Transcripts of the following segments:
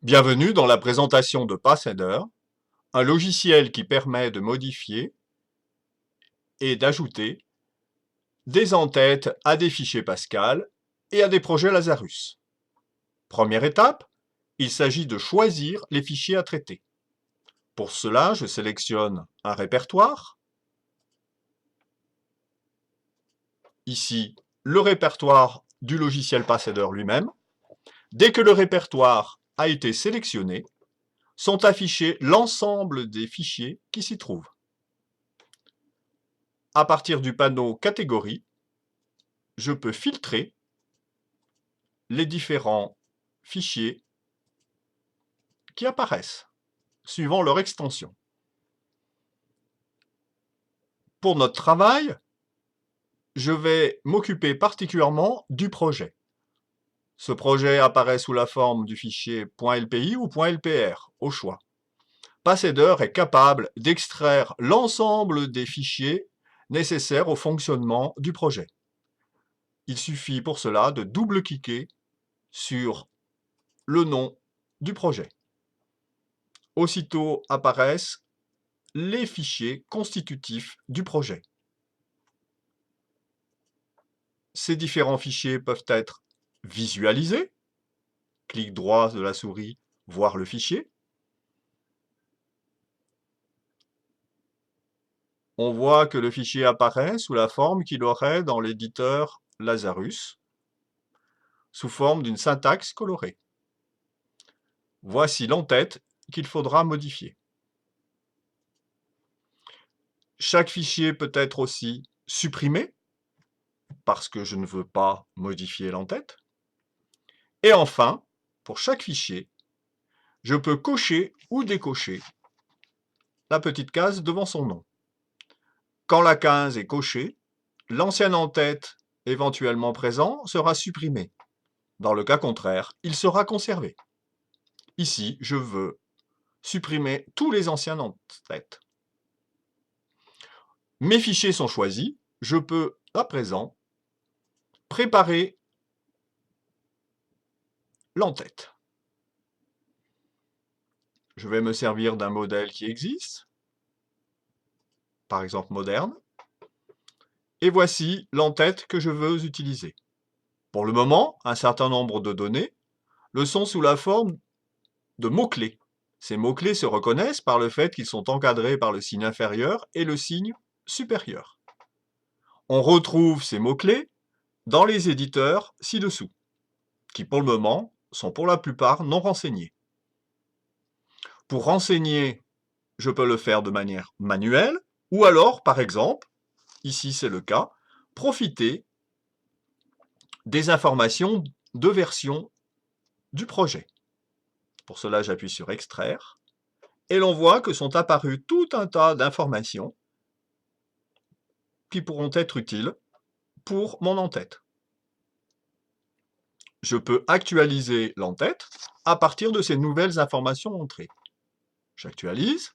Bienvenue dans la présentation de Passheader, un logiciel qui permet de modifier et d'ajouter des entêtes à des fichiers Pascal et à des projets Lazarus. Première étape, il s'agit de choisir les fichiers à traiter. Pour cela, je sélectionne un répertoire. Ici, le répertoire du logiciel Passheader lui-même. Dès que le répertoire a été sélectionné, sont affichés l'ensemble des fichiers qui s'y trouvent. À partir du panneau Catégories, je peux filtrer les différents fichiers qui apparaissent, suivant leur extension. Pour notre travail, je vais m'occuper particulièrement du projet. Ce projet apparaît sous la forme du fichier .lpi ou .lpr, au choix. Passheader est capable d'extraire l'ensemble des fichiers nécessaires au fonctionnement du projet. Il suffit pour cela de double-cliquer sur le nom du projet. Aussitôt apparaissent les fichiers constitutifs du projet. Ces différents fichiers peuvent être visualisés. Clic droit de la souris, voir le fichier. On voit que le fichier apparaît sous la forme qu'il aurait dans l'éditeur Lazarus, sous forme d'une syntaxe colorée. Voici l'entête qu'il faudra modifier. Chaque fichier peut être aussi supprimé, parce que je ne veux pas modifier l'entête. Et enfin, pour chaque fichier, je peux cocher ou décocher la petite case devant son nom. Quand la case est cochée, l'ancien en-tête éventuellement présent sera supprimé. Dans le cas contraire, il sera conservé. Ici, je veux supprimer tous les anciens en-têtes. Mes fichiers sont choisis. Je peux, à présent, préparer l'entête. Je vais me servir d'un modèle qui existe, par exemple moderne. Et voici l'entête que je veux utiliser. Pour le moment, un certain nombre de données le sont sous la forme de mots-clés. Ces mots-clés se reconnaissent par le fait qu'ils sont encadrés par le signe inférieur et le signe supérieur. On retrouve ces mots-clés dans les éditeurs ci-dessous, qui pour le moment sont pour la plupart non renseignés. Pour renseigner, je peux le faire de manière manuelle, ou alors, par exemple, ici c'est le cas, profiter des informations de version du projet. Pour cela, j'appuie sur Extraire, et l'on voit que sont apparues tout un tas d'informations qui pourront être utiles pour mon en-tête. Je peux actualiser l'en-tête à partir de ces nouvelles informations entrées. J'actualise.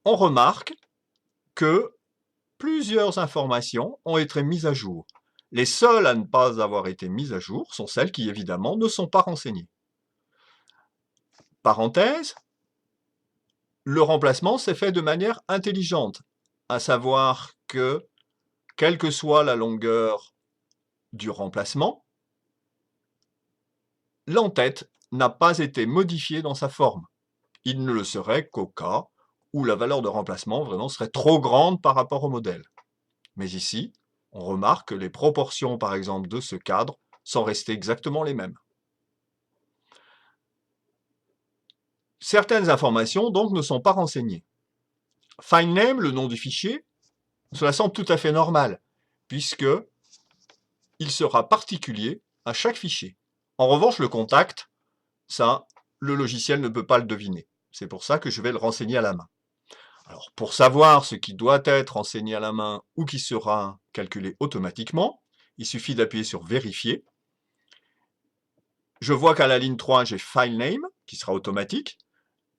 On remarque que plusieurs informations ont été mises à jour. Les seules à ne pas avoir été mises à jour sont celles qui, évidemment, ne sont pas renseignées. Parenthèse, le remplacement s'est fait de manière intelligente, à savoir que, quelle que soit la longueur du remplacement, l'entête n'a pas été modifiée dans sa forme. Il ne le serait qu'au cas où la valeur de remplacement vraiment serait trop grande par rapport au modèle. Mais ici, on remarque que les proportions, par exemple, de ce cadre sont restées exactement les mêmes. Certaines informations, donc, ne sont pas renseignées. FileName, le nom du fichier, cela semble tout à fait normal, puisque il sera particulier à chaque fichier. En revanche, le contact, ça, le logiciel ne peut pas le deviner. C'est pour ça que je vais le renseigner à la main. Alors, pour savoir ce qui doit être renseigné à la main ou qui sera calculé automatiquement, il suffit d'appuyer sur Vérifier. Je vois qu'à la ligne 3, j'ai FileName, qui sera automatique.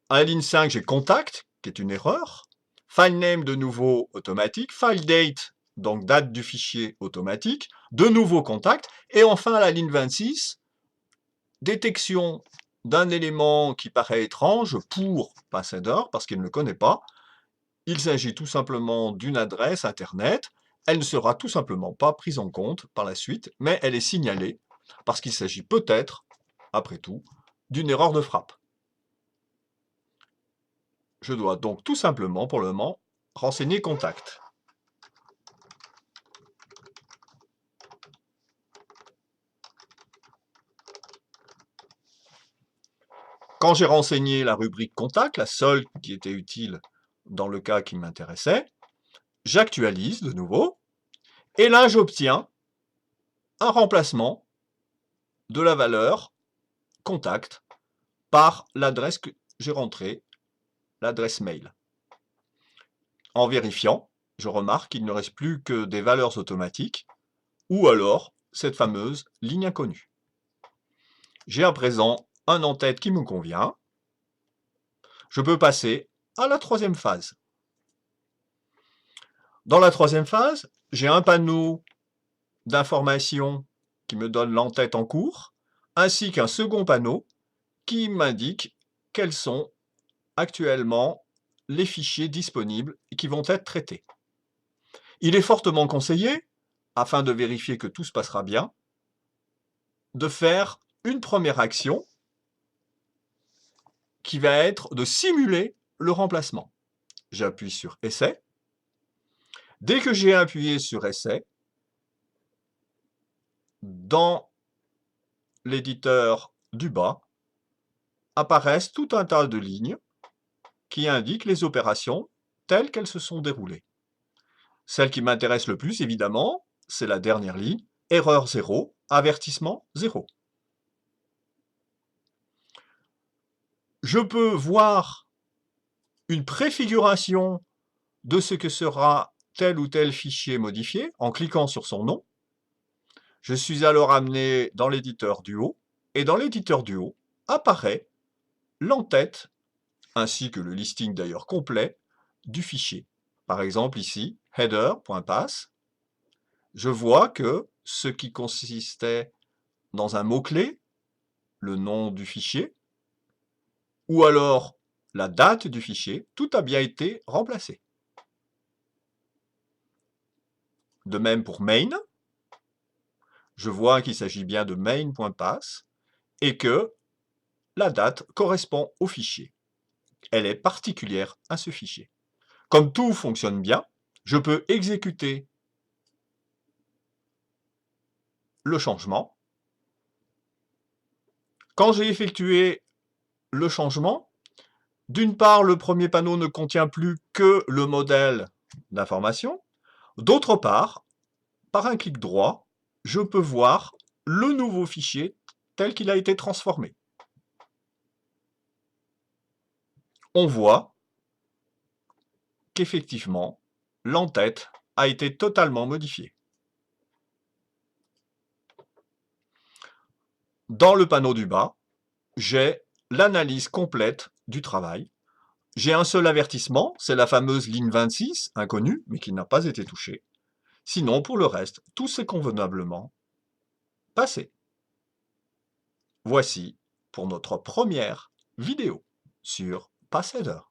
À la ligne 5, j'ai Contact, qui est une erreur. FileName, de nouveau, automatique. FileDate, donc date du fichier, automatique. De nouveau Contact. Et enfin, à la ligne 26, détection d'un élément qui paraît étrange pour PassHeader, parce qu'il ne le connaît pas. Il s'agit tout simplement d'une adresse Internet. Elle ne sera tout simplement pas prise en compte par la suite, mais elle est signalée, parce qu'il s'agit peut-être, après tout, d'une erreur de frappe. Je dois donc tout simplement, pour le moment, renseigner contact. Quand j'ai renseigné la rubrique contact, la seule qui était utile dans le cas qui m'intéressait, j'actualise de nouveau, et là j'obtiens un remplacement de la valeur contact par l'adresse que j'ai rentrée, l'adresse mail. En vérifiant, je remarque qu'il ne reste plus que des valeurs automatiques, ou alors cette fameuse ligne inconnue. J'ai à présent un en-tête qui me convient. Je peux passer à la troisième phase. Dans la troisième phase, j'ai un panneau d'information qui me donne l'en-tête en cours, ainsi qu'un second panneau qui m'indique quels sont actuellement les fichiers disponibles et qui vont être traités. Il est fortement conseillé, afin de vérifier que tout se passera bien, de faire une première action qui va être de simuler le remplacement. J'appuie sur Essai. Dès que j'ai appuyé sur Essai, dans l'éditeur du bas, apparaissent tout un tas de lignes qui indiquent les opérations telles qu'elles se sont déroulées. Celle qui m'intéresse le plus, évidemment, c'est la dernière ligne, erreur 0, avertissement 0. Je peux voir une préfiguration de ce que sera tel ou tel fichier modifié en cliquant sur son nom. Je suis alors amené dans l'éditeur du haut, et dans l'éditeur du haut apparaît l'en-tête, ainsi que le listing d'ailleurs complet, du fichier. Par exemple ici, header.pass, je vois que ce qui consistait dans un mot-clé, le nom du fichier, ou alors la date du fichier, tout a bien été remplacé. De même pour main, je vois qu'il s'agit bien de main.pass et que la date correspond au fichier. Elle est particulière à ce fichier. Comme tout fonctionne bien, je peux exécuter le changement. Quand j'ai effectué le changement, d'une part, le premier panneau ne contient plus que le modèle d'information. D'autre part, par un clic droit, je peux voir le nouveau fichier tel qu'il a été transformé. On voit qu'effectivement, l'en-tête a été totalement modifiée. Dans le panneau du bas, j'ai l'analyse complète du travail. J'ai un seul avertissement, c'est la fameuse ligne 26, inconnue, mais qui n'a pas été touchée. Sinon, pour le reste, tout s'est convenablement passé. Voici pour notre première vidéo sur PassHeader.